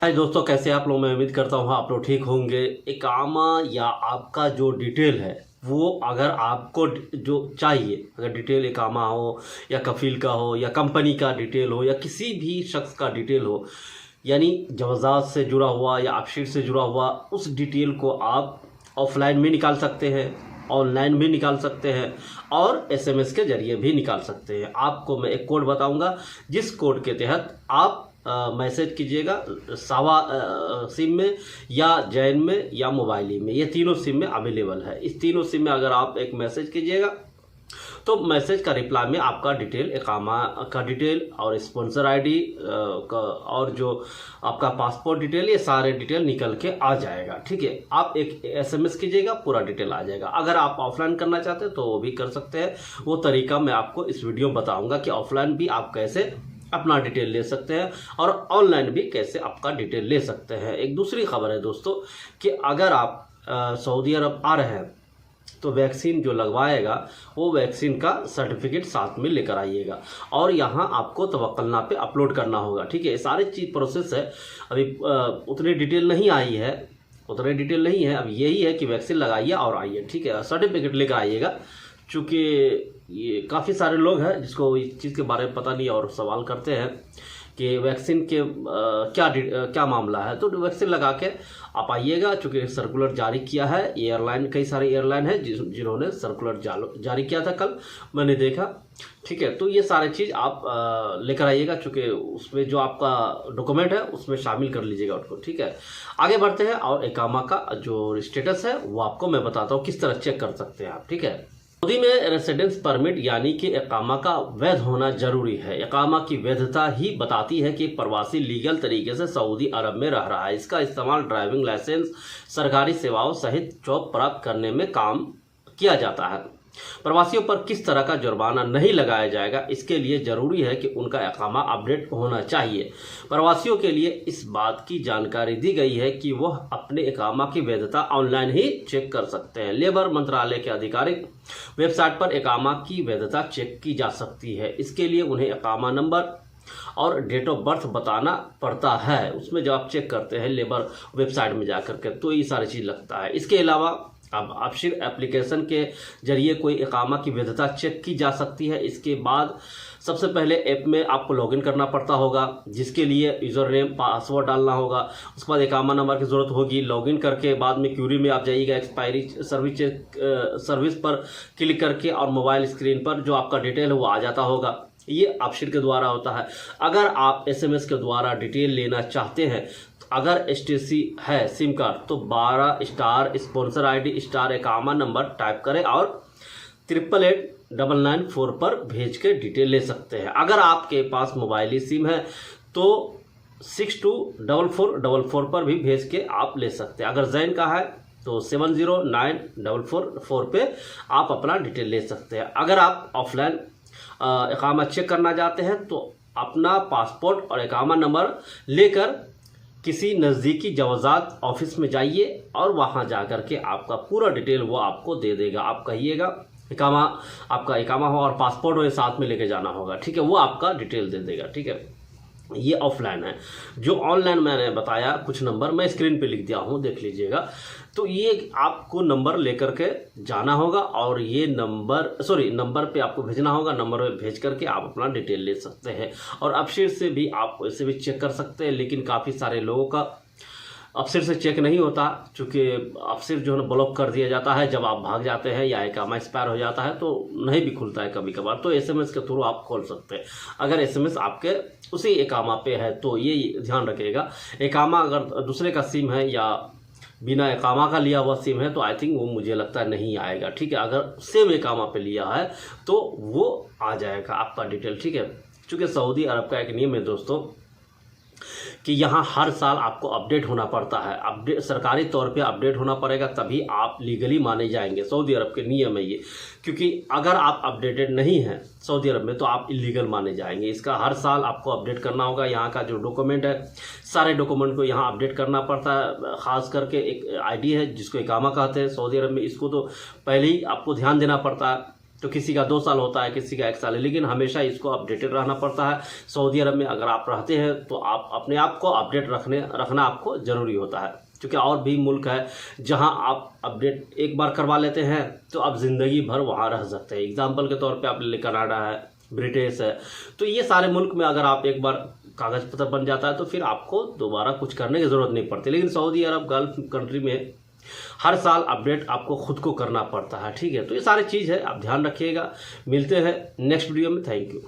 हाय दोस्तों, कैसे आप लोग। मैं उम्मीद करता हूँ आप लोग ठीक होंगे। इकामा या आपका जो डिटेल है वो अगर आपको जो चाहिए, अगर डिटेल इकामा हो या कफील का हो या कंपनी का डिटेल हो या किसी भी शख्स का डिटेल हो, यानी जवाज़ात से जुड़ा हुआ या अपशीट से जुड़ा हुआ, उस डिटेल को आप ऑफलाइन भी निकाल सकते हैं, ऑनलाइन भी निकाल सकते हैं और एसएमएस के ज़रिए भी निकाल सकते हैं। आपको मैं एक कोड बताऊंगा, जिस कोड के तहत आप मैसेज कीजिएगा सावा सिम में या जैन में या मोबाइली में। ये तीनों सिम में अवेलेबल है। इस तीनों सिम में अगर आप एक मैसेज कीजिएगा तो मैसेज का रिप्लाई में आपका डिटेल, इकामा का डिटेल और स्पॉन्सर आईडी और जो आपका पासपोर्ट डिटेल, ये सारे डिटेल निकल के आ जाएगा। ठीक है, आप एक एसएमएस कीजिएगा, पूरा डिटेल आ जाएगा। अगर आप ऑफलाइन करना चाहते हैं तो वो भी कर सकते हैं। वो तरीका मैं आपको इस वीडियो में बताऊंगा कि ऑफलाइन भी आप कैसे अपना डिटेल ले सकते हैं और ऑनलाइन भी कैसे आपका डिटेल ले सकते हैं। एक दूसरी खबर है दोस्तों कि अगर आप सऊदी अरब आ रहे हैं तो वैक्सीन जो लगवाएगा वो वैक्सीन का सर्टिफिकेट साथ में लेकर आइएगा और यहाँ आपको तवक्कलनामा पे अपलोड करना होगा। ठीक है, सारी चीज़ प्रोसेस है। अभी उतनी डिटेल नहीं आई है, अब यही है कि वैक्सीन लगाइए और आइए। ठीक है, सर्टिफिकेट लेकर आइएगा। चूँकि ये काफ़ी सारे लोग हैं जिसको इस चीज़ के बारे में पता नहीं और सवाल करते हैं कि वैक्सीन के क्या मामला है। तो वैक्सीन लगा के आप आइएगा। चूँकि सर्कुलर जारी किया है एयरलाइन, कई सारे एयरलाइन है जिन्होंने सर्कुलर जारी किया था, कल मैंने देखा। ठीक है, तो ये सारे चीज़ आप लेकर आइएगा। चूँकि उसमें जो आपका डॉक्यूमेंट है उसमें शामिल कर लीजिएगा उसको। ठीक है, आगे बढ़ते हैं और इकामा का जो स्टेटस है वो आपको मैं बताता हूँ किस तरह चेक कर सकते हैं आप। ठीक है, सऊदी में रेसिडेंस परमिट यानी कि इकामा का वैध होना जरूरी है। इकामा की वैधता ही बताती है कि प्रवासी लीगल तरीके से सऊदी अरब में रह रहा है। इसका इस्तेमाल ड्राइविंग लाइसेंस, सरकारी सेवाओं सहित जॉब प्राप्त करने में काम किया जाता है। प्रवासियों पर किस तरह का जुर्माना नहीं लगाया जाएगा, इसके लिए जरूरी है कि उनका इकामा अपडेट होना चाहिए। प्रवासियों के लिए इस बात की जानकारी दी गई है कि वह अपने इकामा की वैधता ऑनलाइन ही चेक कर सकते हैं। लेबर मंत्रालय के आधिकारिक वेबसाइट पर इकामा की वैधता चेक की जा सकती है। इसके लिए उन्हें इकामा नंबर और डेट ऑफ बर्थ बताना पड़ता है। उसमें जब आप चेक करते हैं लेबर वेबसाइट में जाकर के तो ये सारी चीज़ लगता है। इसके अलावा अब अपशीर एप्लीकेशन के जरिए कोई इकामा की वैधता चेक की जा सकती है। इसके बाद सबसे पहले ऐप में आपको लॉगिन करना पड़ता होगा, जिसके लिए यूज़र नेम पासवर्ड डालना होगा। उसके बाद इकामा नंबर की ज़रूरत होगी। लॉगिन करके बाद में क्यूरी में आप जाइएगा, एक्सपायरी सर्विस पर क्लिक करके और मोबाइल स्क्रीन पर जो आपका डिटेल है वो आ जाता होगा। ये अपशीर के द्वारा होता है। अगर आप एसएमएस के द्वारा डिटेल लेना चाहते हैं, अगर एसटीसी है सिम कार्ड तो 12 स्टार स्पॉन्सर आईडी स्टार इकामा नंबर टाइप करें और 888994 पर भेज के डिटेल ले सकते हैं। अगर आपके पास मोबाइली सिम है तो 624444 पर भी भेज के आप ले सकते हैं। अगर जैन का है तो 709444 पे आप अपना डिटेल ले सकते हैं। अगर आप ऑफलाइन इकामा चेक करना चाहते हैं तो अपना पासपोर्ट और इकामा नंबर लेकर किसी नज़दीकी जवाज़ात ऑफिस में जाइए और वहां जाकर के आपका पूरा डिटेल वो आपको दे देगा। आप कहिएगा इकामा, आपका इकामा हो और पासपोर्ट हो, ये साथ में लेके जाना होगा। ठीक है, वो आपका डिटेल दे देगा। ठीक है, ये ऑफलाइन है। जो ऑनलाइन मैंने बताया कुछ नंबर मैं स्क्रीन पे लिख दिया हूँ, देख लीजिएगा। तो ये आपको नंबर लेकर के जाना होगा और ये नंबर पे आपको भेजना होगा। नंबर पे भेज करके आप अपना डिटेल ले सकते हैं और अपशीर से भी आप इसे भी चेक कर सकते हैं। लेकिन काफ़ी सारे लोगों का अपशीर से चेक नहीं होता, चूँकि अपशीर जो है ब्लॉक कर दिया जाता है जब आप भाग जाते हैं या इकामा एक्सपायर हो जाता है तो नहीं भी खुलता है कभी कभार। तो एसएमएस के थ्रू आप खोल सकते हैं। अगर एसएमएस आपके उसी इकामा पे है तो ये ध्यान रखिएगा। इकामा अगर दूसरे का सिम है या बिना इकामा का लिया हुआ सिम है तो आई थिंक वो मुझे लगता है नहीं आएगा। ठीक है, अगर सेम इकामा पे लिया है तो वो आ जाएगा आपका डिटेल। ठीक है, चूँकि सऊदी अरब का एक नियम है दोस्तों कि यहाँ हर साल आपको अपडेट होना पड़ता है। अपडेट सरकारी तौर पे अपडेट होना पड़ेगा, तभी आप लीगली माने जाएंगे। सऊदी अरब के नियम है ये, क्योंकि अगर आप अपडेटेड नहीं हैं सऊदी अरब में तो आप इलीगल माने जाएंगे। इसका हर साल आपको अपडेट करना होगा। यहाँ का जो डॉक्यूमेंट है, सारे डॉक्यूमेंट को यहाँ अपडेट करना पड़ता है। ख़ास करके एक आईडी है जिसको इकामा कहते हैं सऊदी अरब में, इसको तो पहले ही आपको ध्यान देना पड़ता है। तो किसी का 2 साल होता है, किसी का 1 साल है, लेकिन हमेशा इसको अपडेटेड रहना पड़ता है। सऊदी अरब में अगर आप रहते हैं तो आप अपने आप को अपडेट रखना आपको ज़रूरी होता है, क्योंकि और भी मुल्क है जहां आप अपडेट एक बार करवा लेते हैं तो आप ज़िंदगी भर वहां रह सकते हैं। एग्जाम्पल के तौर पे आप ले लें, कनाडा है, ब्रिटिश है, तो ये सारे मुल्क में अगर आप एक बार कागज़ पत्र बन जाता है तो फिर आपको दोबारा कुछ करने की ज़रूरत नहीं पड़ती। लेकिन सऊदी अरब गल्फ कंट्री में हर साल अपडेट आपको खुद को करना पड़ता है, ठीक है। तो ये सारी चीज़ है, आप ध्यान रखिएगा। मिलते हैं नेक्स्ट वीडियो में। Thank you.